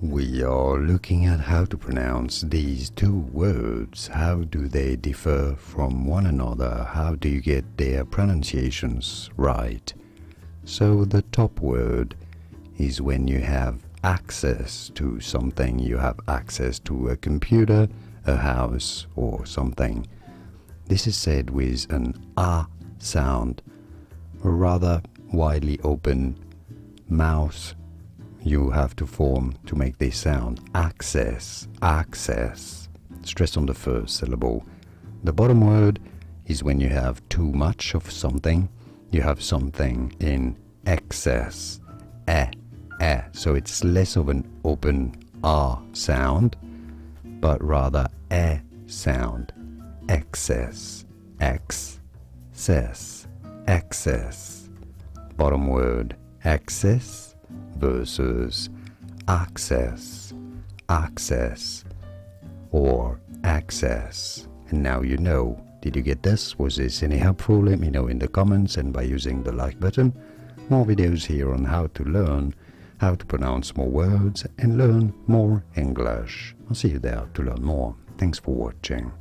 We are looking at how to pronounce these two words. How do they differ from one another? How do you get their pronunciations right? So the top word is when you have access to something. You have access to a computer, a house, or something. This is said with an A sound, a rather widely open mouth you have to form to make this sound. Access, access. Stress on the first syllable. The bottom word is when you have too much of something. You have something in excess. So it's less of an open R sound, but rather E sound. Excess, excess, excess. Bottom word, excess versus access, access, or access. And now you know. Did you get this? Was this any helpful? Let me know in the comments and by using the like button. More videos here on how to learn, how to pronounce more words and learn more English. I'll see you there to learn more. Thanks for watching.